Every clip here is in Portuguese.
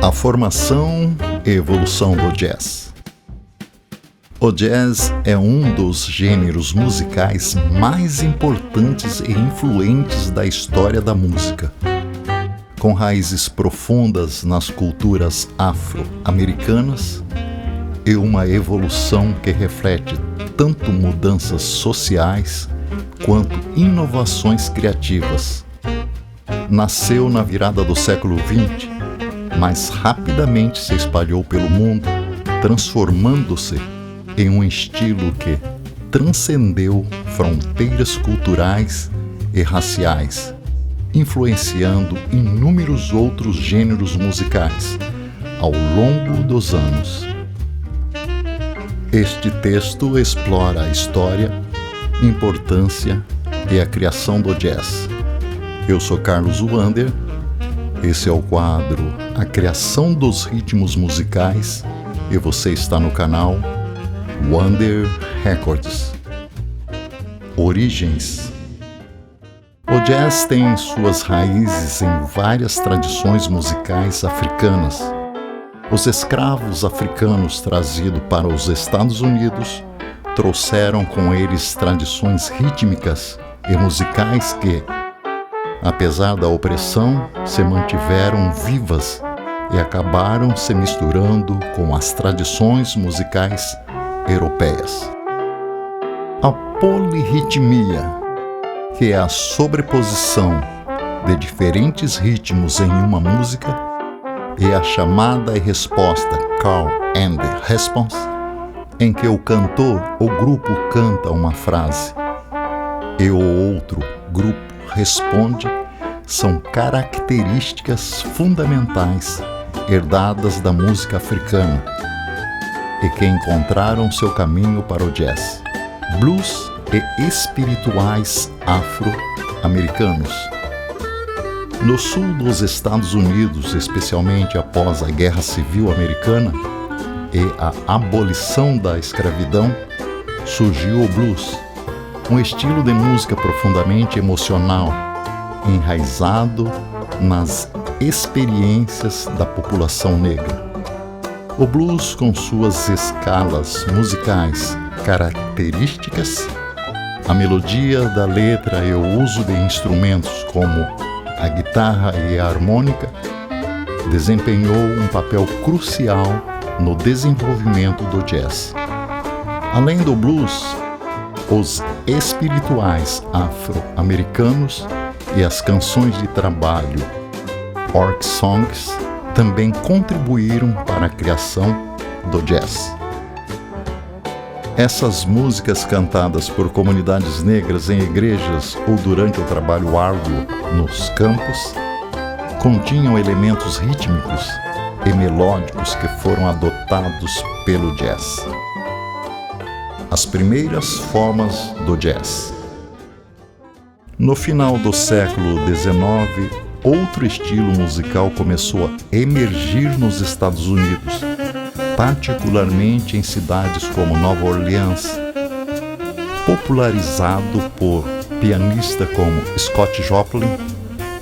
A formação e evolução do jazz. O jazz é um dos gêneros musicais mais importantes e influentes da história da música. Com raízes profundas nas culturas afro-americanas e uma evolução que reflete tanto mudanças sociais quanto inovações criativas. Nasceu na virada do século XX, mas rapidamente se espalhou pelo mundo, transformando-se em um estilo que transcendeu fronteiras culturais e raciais, influenciando inúmeros outros gêneros musicais ao longo dos anos. Este texto explora a história, importância e a criação do jazz. Eu sou Carlos Wander, esse é o quadro A Criação dos Ritmos Musicais e você está no canal Wander Records. Origens. O jazz tem suas raízes em várias tradições musicais africanas. Os escravos africanos trazidos para os Estados Unidos trouxeram com eles tradições rítmicas e musicais que, apesar da opressão, se mantiveram vivas e acabaram se misturando com as tradições musicais europeias. A polirritmia, que é a sobreposição de diferentes ritmos em uma música, é a chamada e resposta call and response, em que o cantor ou grupo canta uma frase e o outro grupo responde, são características fundamentais herdadas da música africana e que encontraram seu caminho para o jazz, blues e espirituais afro-americanos. No sul dos Estados Unidos, especialmente após a Guerra Civil Americana e a abolição da escravidão, surgiu o blues, um estilo de música profundamente emocional, enraizado nas experiências da população negra. O blues, com suas escalas musicais características, a melodia da letra e o uso de instrumentos como a guitarra e a harmônica, desempenhou um papel crucial no desenvolvimento do jazz. Além do blues, os espirituais afro-americanos e as canções de trabalho, folk songs, também contribuíram para a criação do jazz. Essas músicas cantadas por comunidades negras em igrejas ou durante o trabalho árduo nos campos continham elementos rítmicos e melódicos que foram adotados pelo jazz. As primeiras formas do jazz. No final do século XIX, outro estilo musical começou a emergir nos Estados Unidos, particularmente em cidades como Nova Orleans, popularizado por pianistas como Scott Joplin.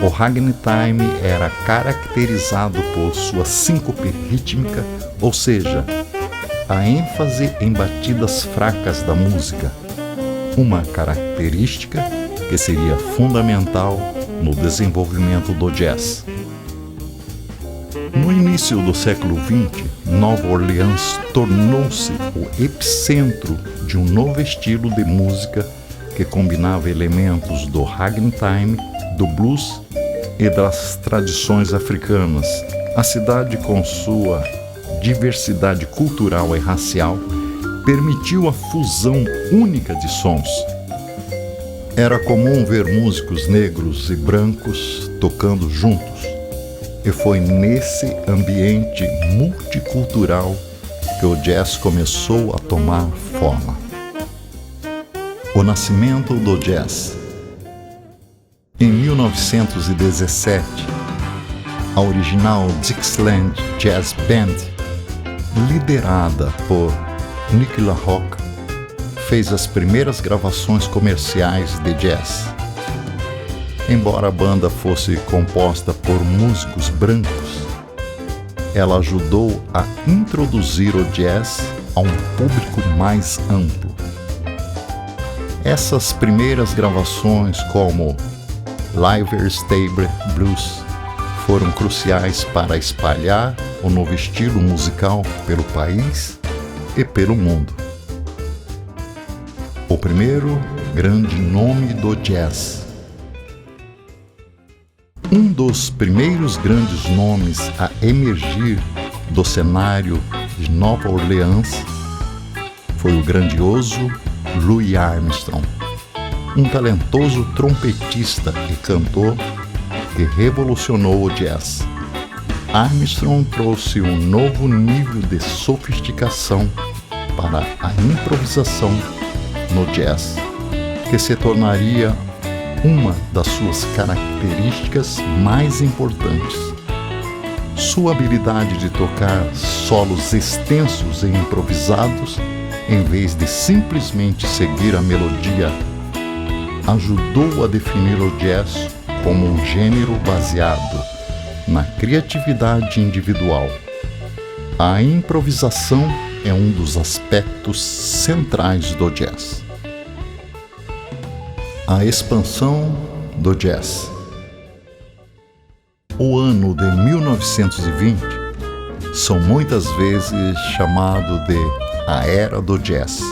O ragtime era caracterizado por sua síncope rítmica, ou seja, a ênfase em batidas fracas da música, uma característica que seria fundamental no desenvolvimento do jazz. No início do século XX, Nova Orleans tornou-se o epicentro de um novo estilo de música que combinava elementos do ragtime, do blues e das tradições africanas. A cidade, com sua diversidade cultural e racial, permitiu a fusão única de sons. Era comum ver músicos negros e brancos tocando juntos, e foi nesse ambiente multicultural que o jazz começou a tomar forma. O nascimento do jazz. Em 1917, a original Dixieland Jazz Band, liderada por Nick LaRocque, fez as primeiras gravações comerciais de jazz. Embora a banda fosse composta por músicos brancos, ela ajudou a introduzir o jazz a um público mais amplo. Essas primeiras gravações, como Live Stable Blues, foram cruciais para espalhar o novo estilo musical pelo país e pelo mundo. O primeiro grande nome do jazz. Um dos primeiros grandes nomes a emergir do cenário de Nova Orleans foi o grandioso Louis Armstrong, um talentoso trompetista e cantor que revolucionou o jazz. Armstrong trouxe um novo nível de sofisticação para a improvisação no jazz, que se tornaria uma das suas características mais importantes. Sua habilidade de tocar solos extensos e improvisados, em vez de simplesmente seguir a melodia, ajudou a definir o jazz como um gênero baseado na criatividade individual. A improvisação é um dos aspectos centrais do jazz. A expansão do jazz. O ano de 1920 são muitas vezes chamado de a Era do Jazz,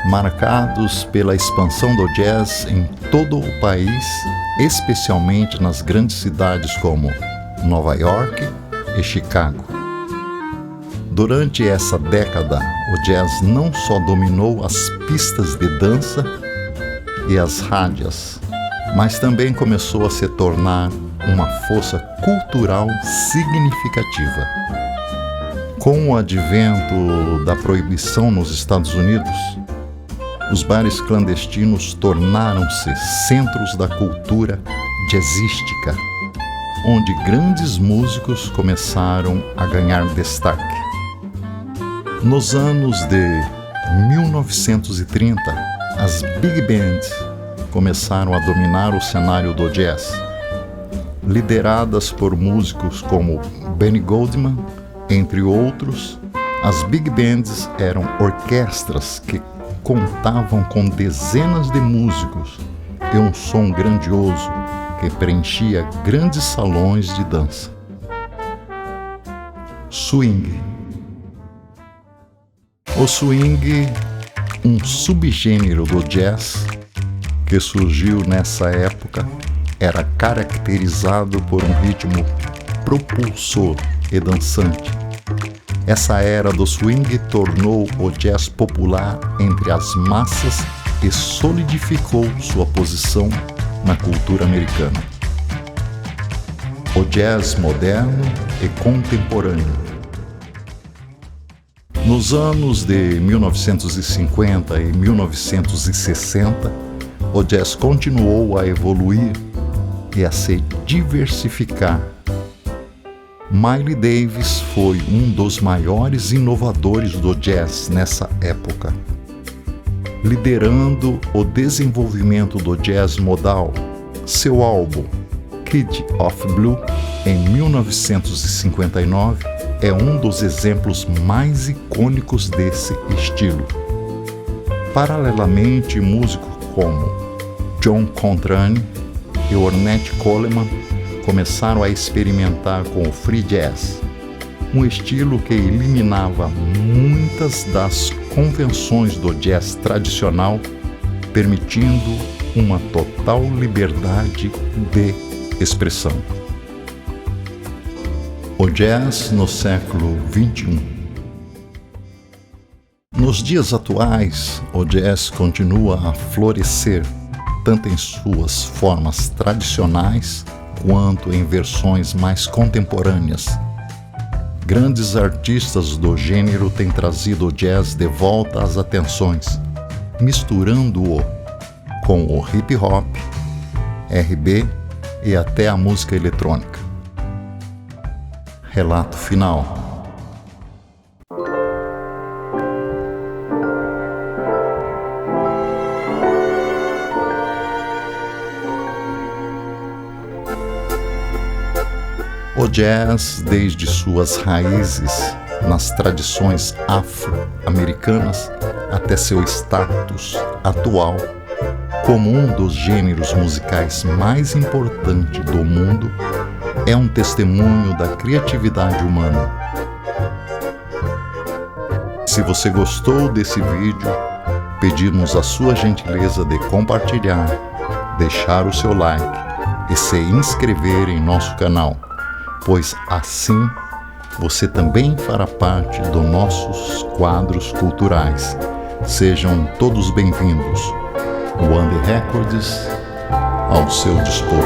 marcados pela expansão do jazz em todo o país, especialmente nas grandes cidades como Nova York e Chicago. Durante essa década, o jazz não só dominou as pistas de dança e as rádios, mas também começou a se tornar uma força cultural significativa. Com o advento da proibição nos Estados Unidos, os bares clandestinos tornaram-se centros da cultura jazzística, onde grandes músicos começaram a ganhar destaque. Nos anos de 1930, as big bands começaram a dominar o cenário do jazz, lideradas por músicos como Benny Goodman, entre outros. As big bands eram orquestras que contavam com dezenas de músicos e um som grandioso que preenchia grandes salões de dança. Swing. O swing, um subgênero do jazz que surgiu nessa época, era caracterizado por um ritmo propulsor e dançante. Essa era do swing tornou o jazz popular entre as massas e solidificou sua posição na cultura americana. O jazz moderno e contemporâneo. Nos anos de 1950 e 1960, o jazz continuou a evoluir e a se diversificar. Miles Davis foi um dos maiores inovadores do jazz nessa época, liderando o desenvolvimento do jazz modal. Seu álbum Kid of Blue, em 1959, é um dos exemplos mais icônicos desse estilo. Paralelamente, músicos como John Coltrane e Ornette Coleman começaram a experimentar com o free jazz, um estilo que eliminava muitas das convenções do jazz tradicional, permitindo uma total liberdade de expressão. O jazz no século XXI. Nos dias atuais, o jazz continua a florescer, tanto em suas formas tradicionais quanto em versões mais contemporâneas. Grandes artistas do gênero têm trazido o jazz de volta às atenções, misturando-o com o hip hop, R&B e até a música eletrônica. Relato final. O jazz, desde suas raízes nas tradições afro-americanas até seu status atual como um dos gêneros musicais mais importantes do mundo, é um testemunho da criatividade humana. Se você gostou desse vídeo, pedimos a sua gentileza de compartilhar, deixar o seu like e se inscrever em nosso canal, pois assim você também fará parte dos nossos quadros culturais. Sejam todos bem-vindos. One Records ao seu dispor.